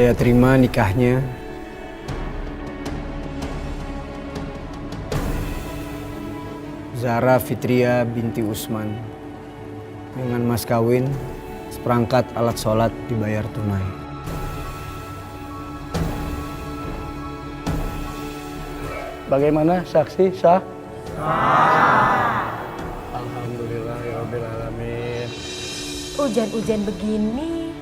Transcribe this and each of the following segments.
Saya terima nikahnya Zahra Fitria binti Usman dengan mas kawin seperangkat alat sholat dibayar tunai. Bagaimana saksi sah? Alhamdulillah ya Rabbil Alamin. Hujan-hujan begini,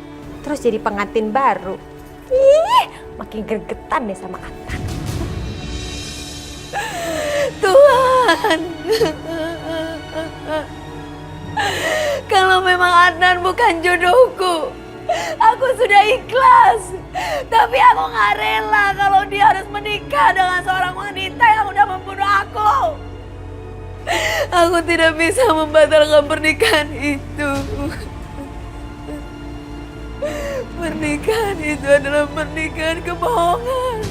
terus jadi pengantin baru. Ih, makin gregetan deh sama Adnan. Tuhan, kalau memang Adnan bukan jodohku, aku sudah ikhlas. Tapi aku gak rela kalau dia harus menikah dengan seorang wanita yang udah membunuh aku. Aku tidak bisa membatalkan pernikahan itu. Pernikahan itu adalah pernikahan kebohongan.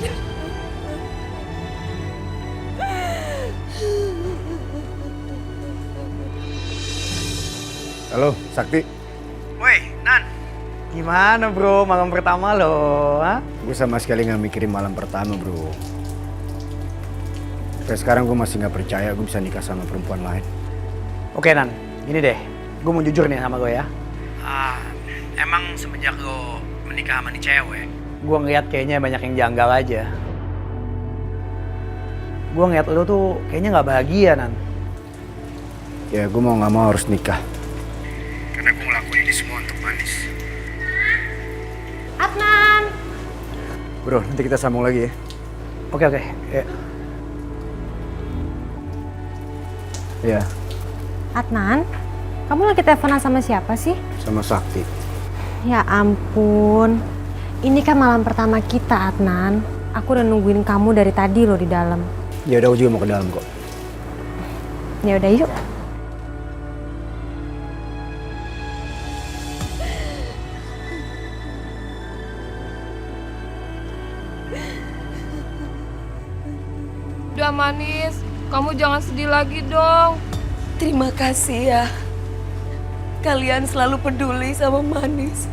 Halo, Sakti. Woi, Nan. Gimana bro, malam pertama lo? Gue sama sekali gak mikirin malam pertama, bro. Sampai sekarang gue masih gak percaya gue bisa nikah sama perempuan lain. Oke Nan, gini deh. Gue mau jujur nih sama gue ya. Emang semenjak lo menikah sama nih cewek, Gue ngeliat kayaknya banyak yang janggal aja. Gue ngeliat lo tuh kayaknya gak bahagia, Nan. Ya gue mau gak mau harus nikah. karena gue ngelakuin ini semua untuk Manis. Adnan, Bro, nanti kita sambung lagi ya. Oke. Ya. Ya, Adnan, kamu lagi teleponan sama siapa sih? sama Sakti. Ya ampun, ini kan malam pertama kita, Adnan. Aku udah nungguin kamu dari tadi loh di dalam. Ya udah, gue juga mau ke dalam kok. Ya udah yuk. Udah Manis, kamu jangan sedih lagi dong. Terima kasih ya. Kalian selalu peduli sama Manis.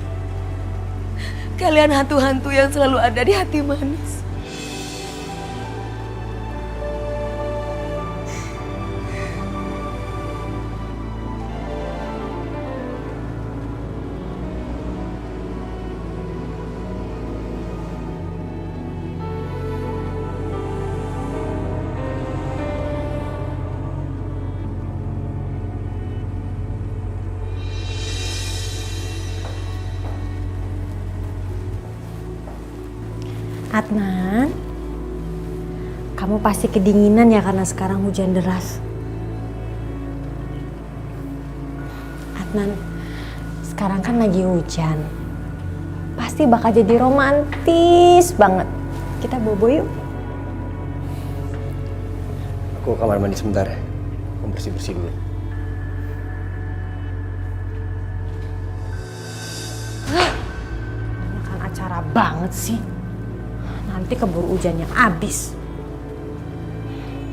Kalian hantu-hantu yang selalu ada di hati Manis. Adnan, kamu pasti kedinginan ya karena sekarang hujan deras. Adnan, sekarang kan lagi hujan. Pasti bakal jadi romantis banget. Kita bobo yuk. Aku ke kamar mandi sebentar ya. Aku bersih-bersih dulu. Makan acara banget sih. Nanti keburu hujannya habis.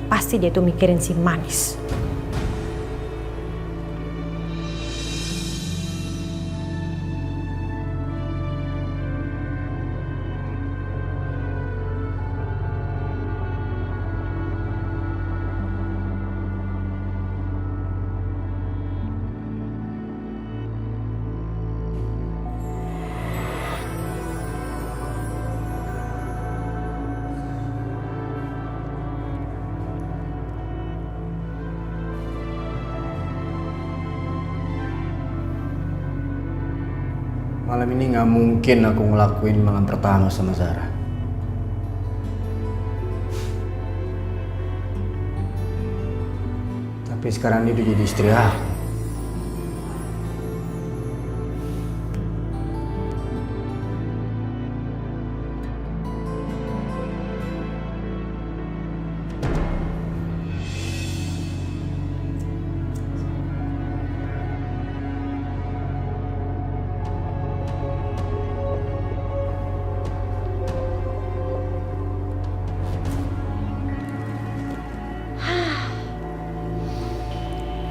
Pasti dia tuh mikirin si Manis. Malam ini nggak mungkin aku ngelakuin malam pertama sama Zahra. Tapi sekarang dia udah jadi istri aku.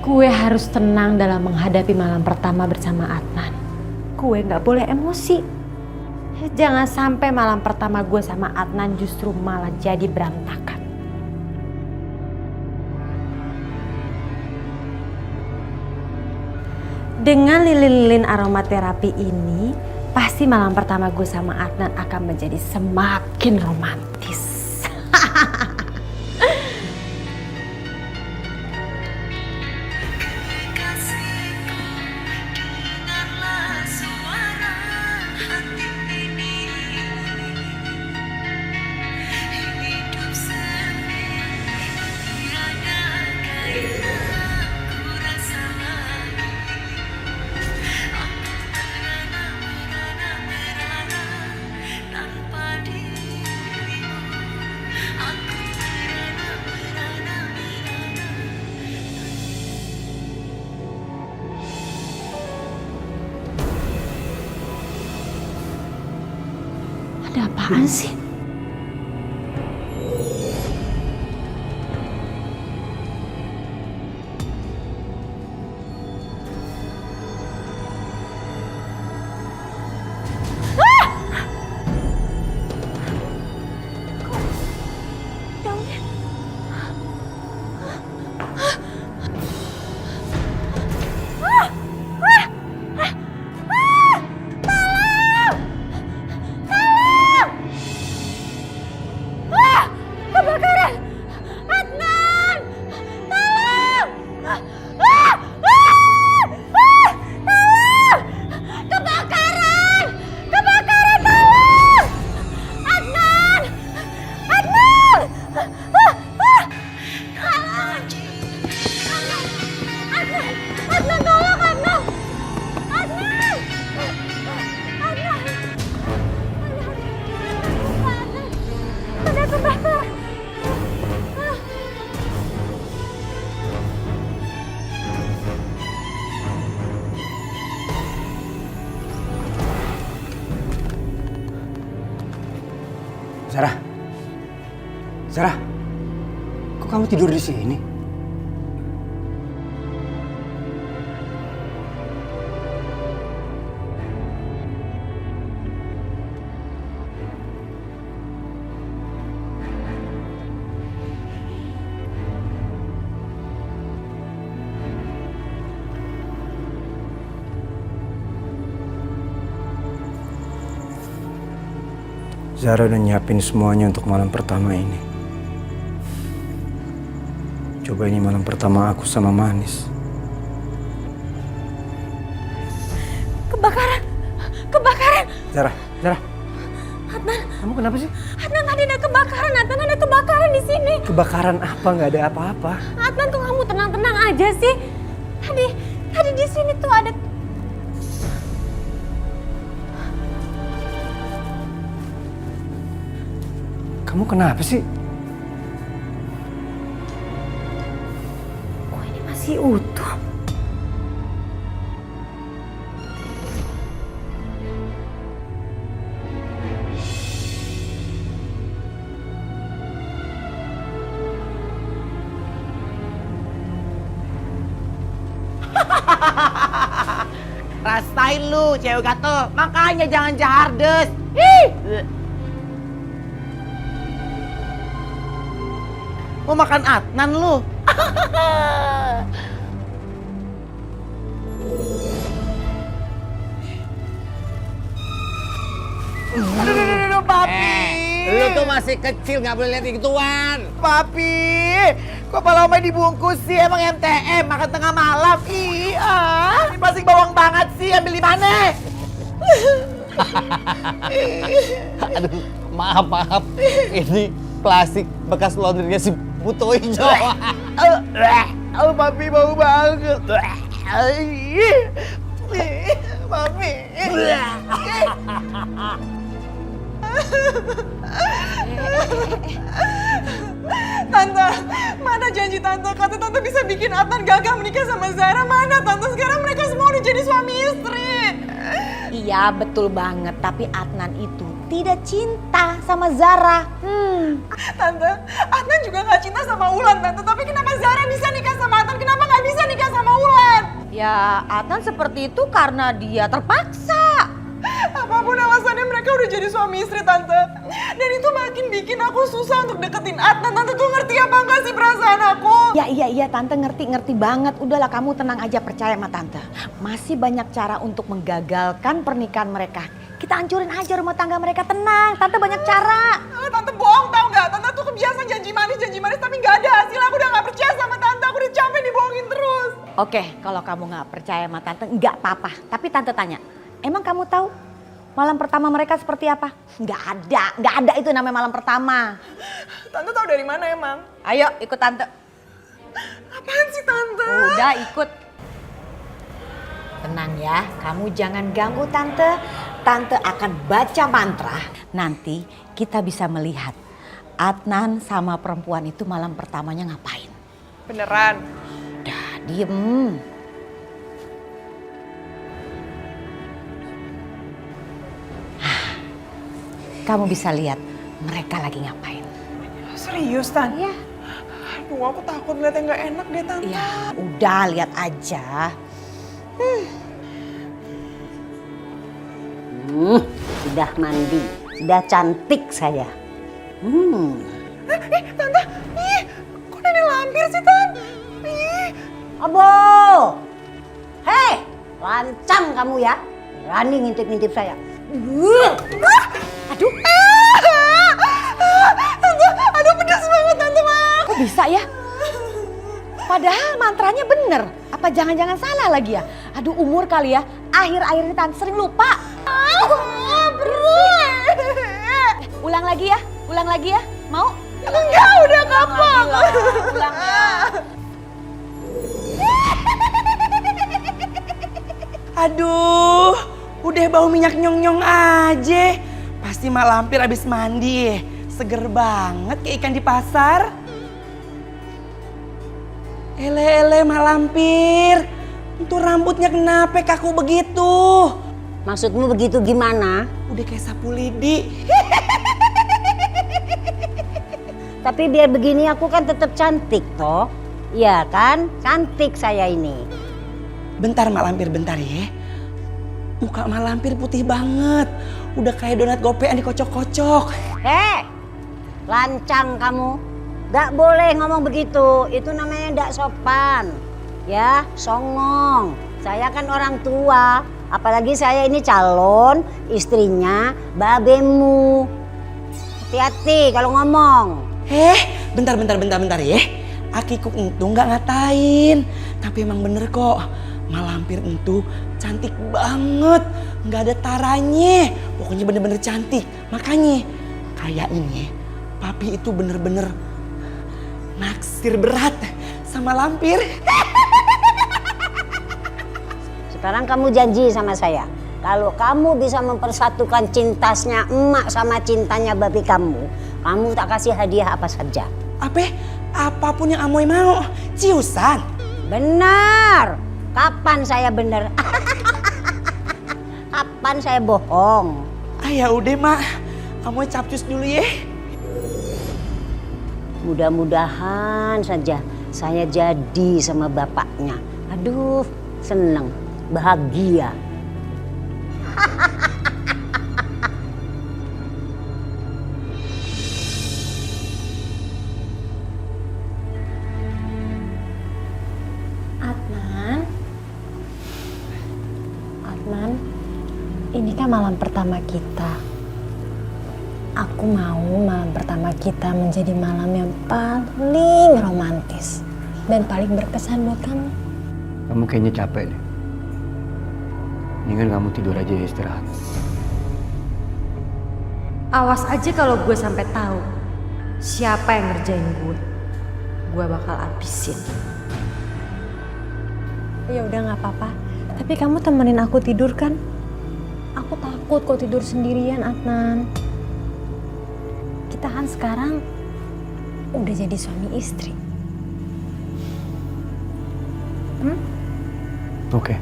Gue harus tenang dalam menghadapi malam pertama bersama Adnan. Gue gak boleh emosi. Jangan sampai malam pertama gue sama Adnan justru malah jadi berantakan. Dengan lilin-lilin aromaterapi ini, pasti malam pertama gue sama Adnan akan menjadi semakin romantis. Ada apaan sih? Zara, kok kamu tidur di sini? Zara udah nyiapin semuanya untuk malam pertama ini. Coba ini malam pertama aku sama Manis. Kebakaran! Kebakaran! Zara, Adnan, kamu kenapa sih? Adnan tadi ada kebakaran, Adnan ada kebakaran di sini. Kebakaran apa? Nggak ada apa-apa. Adnan, kok kamu tenang-tenang aja sih? Tadi di sini tuh ada. Kamu kenapa sih? Kok ini masih utuh? Rasain lu, cewek gatel. Makanya jangan jahardes. Ih! Mau makan Adnan lu? Aduh, papi. Lu tuh masih kecil, nggak boleh lihat gituan. Papi, kok malah dibungkus sih? Emang MTM makan tengah malam? Iya, ini pasti bawang banget sih. Ambil di mana? Aduh, maaf. Ini plastik bekas laundrynya si Buto Ijo. Papi bau banget. Papi. Tante, mana janji tante? Kata tante bisa bikin Adnan gagal menikah sama Zara. Mana tante? Sekarang mereka semua udah jadi suami istri. Iya betul banget, tapi Adnan itu tidak cinta sama Zara. Tante, Adnan juga gak cinta sama Ulan tante. Tapi kenapa Zara bisa nikah sama Adnan? Kenapa gak bisa nikah sama Ulan? Ya Adnan seperti itu karena dia terpaksa. Apapun alasannya mereka mereka udah jadi suami istri Tante. Dan itu makin bikin aku susah untuk deketin Adnan. Tante tuh ngerti apa enggak sih perasaan aku? Iya Tante ngerti banget. Udahlah kamu tenang aja, percaya sama Tante. Masih banyak cara untuk menggagalkan pernikahan mereka. Kita hancurin aja rumah tangga mereka, tenang. Tante banyak cara. Tante bohong tau nggak? Tante tuh kebiasaan janji manis tapi nggak ada hasil. Aku udah nggak percaya sama Tante. Aku udah capek dibohongin terus. Oke, kalau kamu nggak percaya sama Tante, nggak apa-apa. Tapi Tante tanya, emang kamu tahu malam pertama mereka seperti apa? Nggak ada itu namanya malam pertama. Tante tahu dari mana emang? Ayo ikut Tante. Apaan sih Tante? Udah ikut. Tenang ya, kamu jangan ganggu Tante. Tante akan baca mantra. Nanti kita bisa melihat Adnan sama perempuan itu malam pertamanya ngapain. Beneran? Udah, diem. Kamu bisa lihat mereka lagi ngapain. Serius Tan? Iya. Aduh aku takut lihat yang nggak enak deh Tante. Ya udah, lihat aja. Sudah mandi, sudah cantik saya. Tante, kok nenek lampir sih Tan? Abo, hei, lancang kamu ya, berani ngintip-ngintip saya. Aduh. Tante, aduh pedas banget Tante mah. Kok bisa ya? Padahal mantranya bener. Apa jangan-jangan salah lagi ya? Aduh, umur kali ya. Akhir-akhir ini Tante sering lupa. Ulang lagi ya. Mau? Enggak, udah kapok. Ulang ya. Aduh, udah bau minyak nyong-nyong aja. Pasti Mak Lampir abis mandi ya. Seger banget kayak ikan di pasar. Ele Mak Lampir, itu rambutnya kenapa kaku begitu? Maksudmu begitu gimana? Udah kayak sapu lidi. Tapi biar begini aku kan tetap cantik toh. Iya kan, cantik saya ini. Bentar Mak Lampir, bentar ya. Muka Mak Lampir putih banget. Udah kayak donat gopean dikocok-kocok. Lancang kamu. Gak boleh ngomong begitu, itu namanya gak sopan. Ya, songong. Saya kan orang tua, apalagi saya ini calon istrinya babemu. Hati-hati kalau ngomong. Bentar ya. Akiku entu nggak ngatain, tapi emang bener kok. Mak Lampir entu cantik banget, nggak ada taranya. Pokoknya bener-bener cantik. Makanya kayak ini, papi itu bener-bener naksir berat sama Lampir. Sekarang kamu janji sama saya, kalau kamu bisa mempersatukan cintasnya emak sama cintanya babi kamu tak kasih hadiah apa saja. Apapun yang Amoy mau, ciusan. Benar. Kapan saya benar? Kapan saya bohong? Ya udah Mak, Amoy capcus dulu ya. Mudah-mudahan saja saya jadi sama bapaknya. Aduh, seneng, bahagia. Adnan, ini kan malam pertama kita. Aku mau malam pertama kita menjadi malam yang paling romantis dan paling berkesan buat kamu. Kamu kayaknya capek deh. Mendingan kamu tidur aja ya, istirahat. Awas aja kalau gue sampai tahu siapa yang ngerjain gue bakal habisin. Ya udah nggak apa-apa. Tapi kamu temenin aku tidur kan? Aku takut kok tidur sendirian, Adnan. Kita kan sekarang udah jadi suami istri. Oke.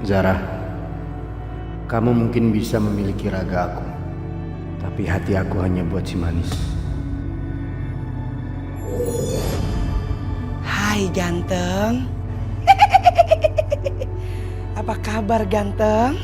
Zara, Kamu mungkin bisa memiliki raga aku, tapi hati aku hanya buat si manis. Hai ganteng. Apa kabar ganteng?